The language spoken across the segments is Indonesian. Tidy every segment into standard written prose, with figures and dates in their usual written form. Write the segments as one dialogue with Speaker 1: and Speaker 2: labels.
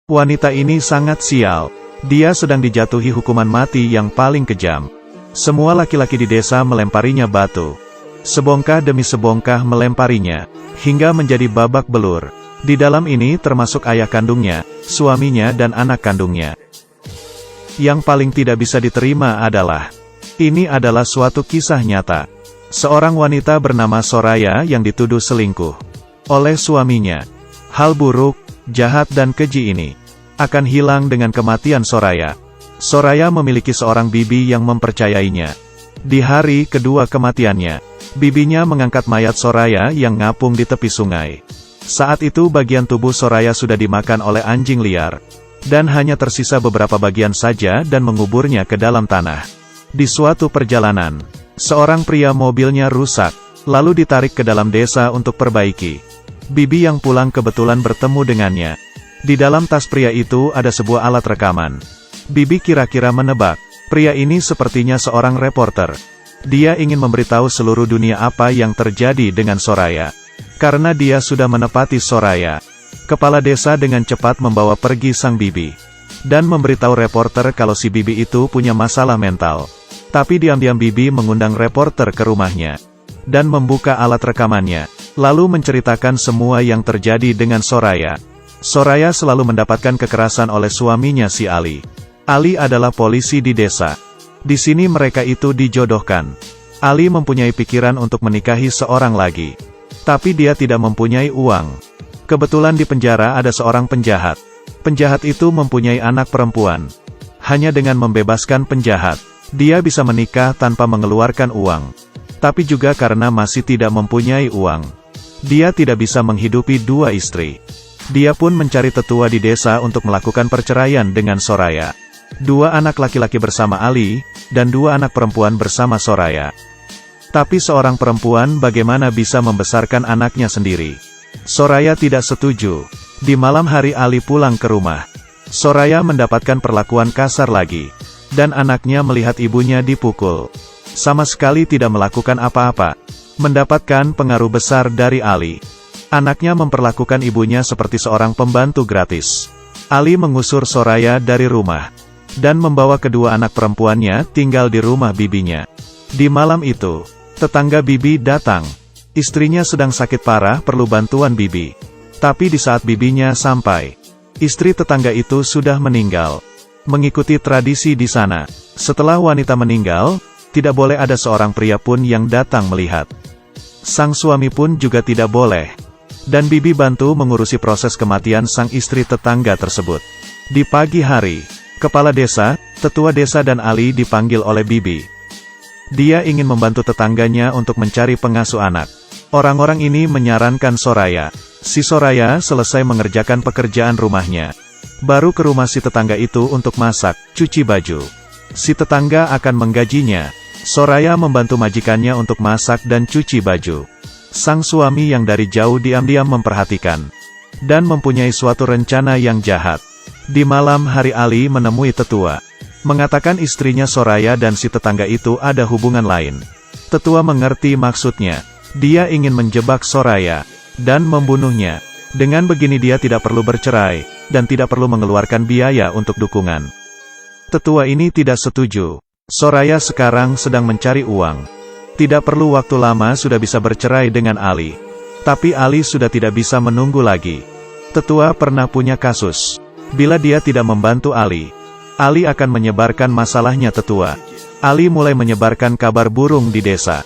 Speaker 1: Wanita ini sangat sial. Dia sedang dijatuhi hukuman mati yang paling kejam. Semua laki-laki di desa melemparinya batu. Sebongkah demi sebongkah melemparinya, hingga menjadi babak belur. Di dalam ini termasuk ayah kandungnya, suaminya dan anak kandungnya. Yang paling tidak bisa diterima adalah, ini adalah suatu kisah nyata. Seorang wanita bernama Soraya yang dituduh selingkuh oleh suaminya. Hal buruk, jahat dan keji ini akan hilang dengan kematian Soraya. Soraya memiliki seorang bibi yang mempercayainya. Di hari kedua kematiannya, bibinya mengangkat mayat Soraya yang ngapung di tepi sungai. Saat itu bagian tubuh Soraya sudah dimakan oleh anjing liar, dan hanya tersisa beberapa bagian saja dan menguburnya ke dalam tanah. Di suatu perjalanan, seorang pria mobilnya rusak, lalu ditarik ke dalam desa untuk perbaiki. Bibi yang pulang kebetulan bertemu dengannya. Di dalam tas pria itu ada sebuah alat rekaman. Bibi kira-kira menebak, pria ini sepertinya seorang reporter. Dia ingin memberitahu seluruh dunia apa yang terjadi dengan Soraya. Karena dia sudah menepati Soraya, kepala desa dengan cepat membawa pergi sang bibi, dan memberitahu reporter kalau si bibi itu punya masalah mental. Tapi diam-diam bibi mengundang reporter ke rumahnya, dan membuka alat rekamannya, lalu menceritakan semua yang terjadi dengan Soraya. Soraya selalu mendapatkan kekerasan oleh suaminya si Ali. Ali adalah polisi di desa. Di sini mereka itu dijodohkan. Ali mempunyai pikiran untuk menikahi seorang lagi. Tapi dia tidak mempunyai uang. Kebetulan di penjara ada seorang penjahat. Penjahat itu mempunyai anak perempuan. Hanya dengan membebaskan penjahat, dia bisa menikah tanpa mengeluarkan uang. Tapi juga karena masih tidak mempunyai uang, dia tidak bisa menghidupi dua istri. Dia pun mencari tetua di desa untuk melakukan perceraian dengan Soraya. 2 anak laki-laki bersama Ali, dan 2 anak perempuan bersama Soraya. Tapi seorang perempuan bagaimana bisa membesarkan anaknya sendiri? Soraya tidak setuju. Di malam hari Ali pulang ke rumah. Soraya mendapatkan perlakuan kasar lagi. Dan anaknya melihat ibunya dipukul. Sama sekali tidak melakukan apa-apa. Mendapatkan pengaruh besar dari Ali. Anaknya memperlakukan ibunya seperti seorang pembantu gratis. Ali mengusir Soraya dari rumah, dan membawa kedua anak perempuannya tinggal di rumah bibinya. Di malam itu, tetangga bibi datang. Istrinya sedang sakit parah perlu bantuan bibi. Tapi di saat bibinya sampai, istri tetangga itu sudah meninggal. Mengikuti tradisi di sana, setelah wanita meninggal, tidak boleh ada seorang pria pun yang datang melihat. Sang suami pun juga tidak boleh. Dan bibi bantu mengurusi proses kematian sang istri tetangga tersebut. Di pagi hari, kepala desa, tetua desa dan Ali dipanggil oleh bibi. Dia ingin membantu tetangganya untuk mencari pengasuh anak. Orang-orang ini menyarankan Soraya. Si Soraya selesai mengerjakan pekerjaan rumahnya, baru ke rumah si tetangga itu untuk masak, cuci baju. Si tetangga akan menggajinya. Soraya membantu majikannya untuk masak dan cuci baju. Sang suami yang dari jauh diam-diam memperhatikan, dan mempunyai suatu rencana yang jahat. Di malam hari Ali menemui tetua, mengatakan istrinya Soraya dan si tetangga itu ada hubungan lain. Tetua mengerti maksudnya. Dia ingin menjebak Soraya, dan membunuhnya. Dengan begini dia tidak perlu bercerai, dan tidak perlu mengeluarkan biaya untuk dukungan. Tetua ini tidak setuju. Soraya sekarang sedang mencari uang. Tidak perlu waktu lama sudah bisa bercerai dengan Ali. Tapi Ali sudah tidak bisa menunggu lagi. Tetua pernah punya kasus. Bila dia tidak membantu Ali, Ali akan menyebarkan masalahnya tetua. Ali mulai menyebarkan kabar burung di desa.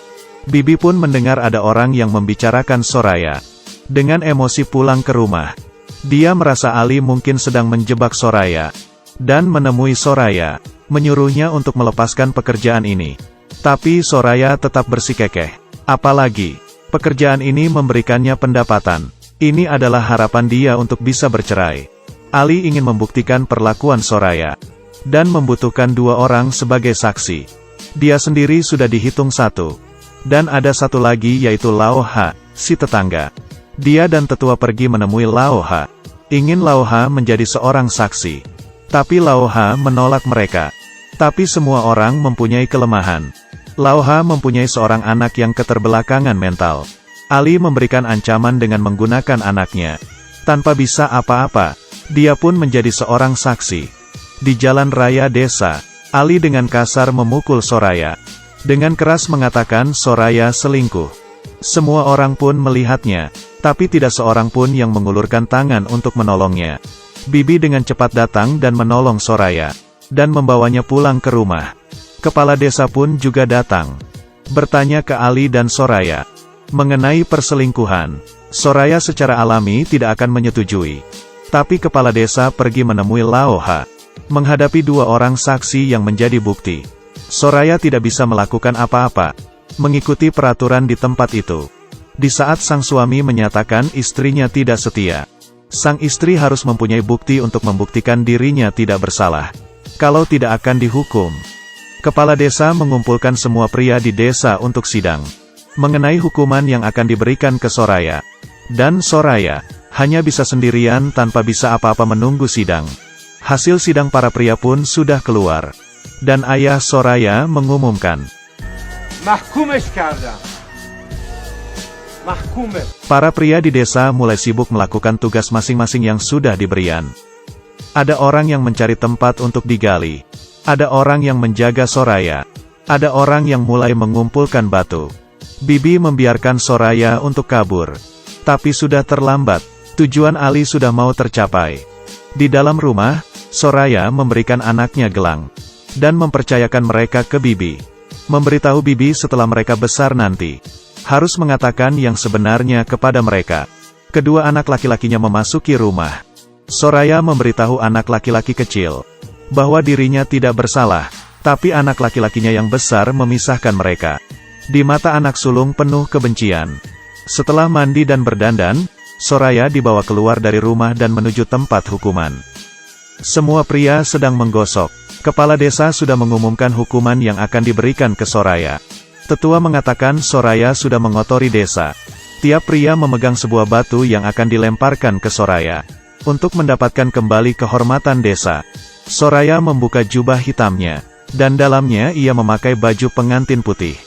Speaker 1: Bibi pun mendengar ada orang yang membicarakan Soraya. Dengan emosi pulang ke rumah. Dia merasa Ali mungkin sedang menjebak Soraya. Dan menemui Soraya, menyuruhnya untuk melepaskan pekerjaan ini. Tapi Soraya tetap bersikukuh. Apalagi, pekerjaan ini memberikannya pendapatan. Ini adalah harapan dia untuk bisa bercerai. Ali ingin membuktikan perlakuan Soraya, dan membutuhkan 2 orang sebagai saksi. Dia sendiri sudah dihitung 1. Dan ada 1 lagi yaitu Laoha, si tetangga. Dia dan tetua pergi menemui Laoha. Ingin Laoha menjadi seorang saksi. Tapi Laoha menolak mereka. Tapi semua orang mempunyai kelemahan. Laoha mempunyai seorang anak yang keterbelakangan mental. Ali memberikan ancaman dengan menggunakan anaknya. Tanpa bisa apa-apa, Dia pun menjadi seorang saksi. Di jalan raya desa, Ali dengan kasar memukul Soraya. Dengan keras mengatakan Soraya selingkuh. Semua orang pun melihatnya, tapi tidak seorang pun yang mengulurkan tangan untuk menolongnya. Bibi dengan cepat datang dan menolong Soraya, dan membawanya pulang ke rumah. Kepala desa pun juga datang, bertanya ke Ali dan Soraya mengenai perselingkuhan. Soraya secara alami tidak akan menyetujui. Tapi kepala desa pergi menemui Laoha, menghadapi dua orang saksi yang menjadi bukti. Soraya tidak bisa melakukan apa-apa, mengikuti peraturan di tempat itu. Di saat sang suami menyatakan istrinya tidak setia, sang istri harus mempunyai bukti untuk membuktikan dirinya tidak bersalah. Kalau tidak akan dihukum. Kepala desa mengumpulkan semua pria di desa untuk sidang mengenai hukuman yang akan diberikan ke Soraya. Dan Soraya hanya bisa sendirian tanpa bisa apa-apa menunggu sidang. Hasil sidang para pria pun sudah keluar. Dan ayah Soraya mengumumkan,
Speaker 2: Mahkumesh kardam. Mahkume.
Speaker 1: Para pria di desa mulai sibuk melakukan tugas masing-masing yang sudah diberikan. Ada orang yang mencari tempat untuk digali. Ada orang yang menjaga Soraya. Ada orang yang mulai mengumpulkan batu. Bibi membiarkan Soraya untuk kabur. Tapi sudah terlambat. Tujuan Ali sudah mau tercapai. Di dalam rumah, Soraya memberikan anaknya gelang. Dan mempercayakan mereka ke Bibi. Memberitahu Bibi setelah mereka besar nanti. Harus mengatakan yang sebenarnya kepada mereka. Kedua anak laki-lakinya memasuki rumah. Soraya memberitahu anak laki-laki kecil bahwa dirinya tidak bersalah, tapi anak laki-lakinya yang besar memisahkan mereka. Di mata anak sulung penuh kebencian. Setelah mandi dan berdandan, Soraya dibawa keluar dari rumah dan menuju tempat hukuman. Semua pria sedang menggosok. Kepala desa sudah mengumumkan hukuman yang akan diberikan ke Soraya. Tetua mengatakan Soraya sudah mengotori desa. Tiap pria memegang sebuah batu yang akan dilemparkan ke Soraya. Untuk mendapatkan kembali kehormatan desa, Soraya membuka jubah hitamnya, dan dalamnya ia memakai baju pengantin putih.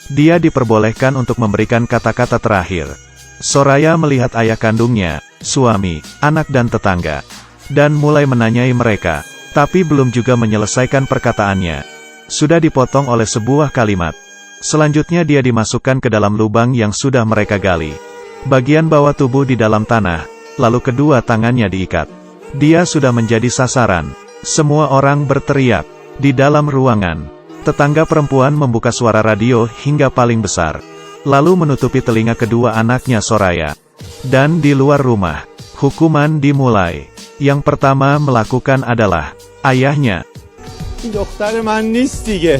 Speaker 1: Dia diperbolehkan untuk memberikan kata-kata terakhir. Soraya melihat ayah kandungnya, suami, anak dan tetangga, dan mulai menanyai mereka, tapi belum juga menyelesaikan perkataannya. Sudah dipotong oleh sebuah kalimat. Selanjutnya dia dimasukkan ke dalam lubang yang sudah mereka gali. Bagian bawah tubuh di dalam tanah, lalu kedua tangannya diikat. Dia sudah menjadi sasaran. Semua orang berteriak. Di dalam ruangan, tetangga perempuan membuka suara radio hingga paling besar. Lalu menutupi telinga kedua anaknya Soraya. Dan di luar rumah, hukuman dimulai. Yang pertama melakukan adalah ayahnya.
Speaker 2: دختر من نیست دیگه.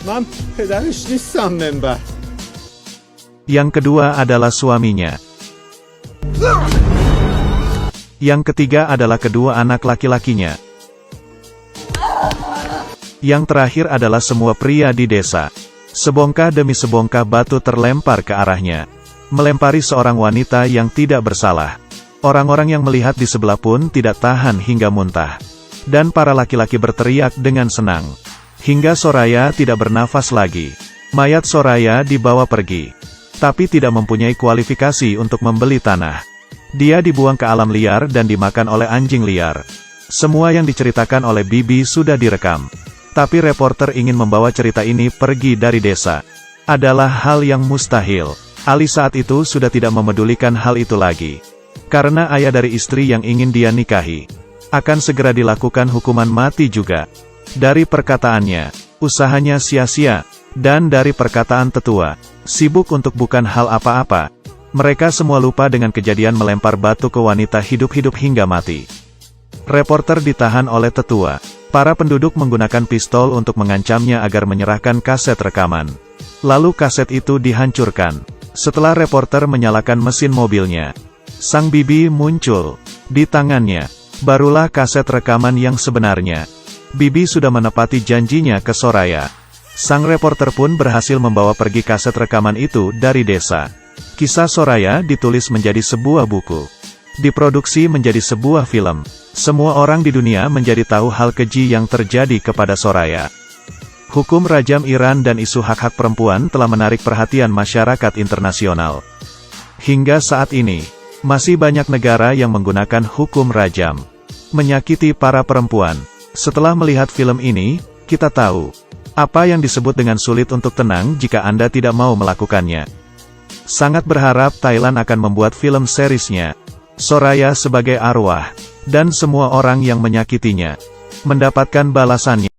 Speaker 2: من پدرش نیستم منبر.
Speaker 1: Yang kedua adalah suaminya. Yang ketiga adalah kedua anak laki-lakinya. Yang terakhir adalah semua pria di desa. Sebongkah demi sebongkah batu terlempar ke arahnya, melempari seorang wanita yang tidak bersalah. Orang-orang yang melihat di sebelah pun tidak tahan hingga muntah. Dan para laki-laki berteriak dengan senang. Hingga Soraya tidak bernafas lagi. Mayat Soraya dibawa pergi. Tapi tidak mempunyai kualifikasi untuk membeli tanah. Dia dibuang ke alam liar dan dimakan oleh anjing liar. Semua yang diceritakan oleh Bibi sudah direkam. Tapi reporter ingin membawa cerita ini pergi dari desa. Adalah hal yang mustahil. Ali saat itu sudah tidak memedulikan hal itu lagi. Karena ayah dari istri yang ingin dia nikahi akan segera dilakukan hukuman mati juga. Dari perkataannya, usahanya sia-sia. Dan dari perkataan tetua, sibuk untuk bukan hal apa-apa. Mereka semua lupa dengan kejadian melempar batu ke wanita hidup-hidup hingga mati. Reporter ditahan oleh tetua. Para penduduk menggunakan pistol untuk mengancamnya agar menyerahkan kaset rekaman. Lalu kaset itu dihancurkan. Setelah reporter menyalakan mesin mobilnya, sang Bibi muncul. Di tangannya, barulah kaset rekaman yang sebenarnya. Bibi sudah menepati janjinya ke Soraya. Sang reporter pun berhasil membawa pergi kaset rekaman itu dari desa. Kisah Soraya ditulis menjadi sebuah buku. Diproduksi menjadi sebuah film. Semua orang di dunia menjadi tahu hal keji yang terjadi kepada Soraya. Hukum rajam Iran dan isu hak-hak perempuan telah menarik perhatian masyarakat internasional. Hingga saat ini, Masih banyak negara yang menggunakan hukum rajam. Menyakiti para perempuan. Setelah melihat film ini, kita tahu apa yang disebut dengan sulit untuk tenang jika Anda tidak mau melakukannya. Sangat berharap Thailand akan membuat film seriesnya. Soraya sebagai arwah, dan semua orang yang menyakitinya mendapatkan balasannya.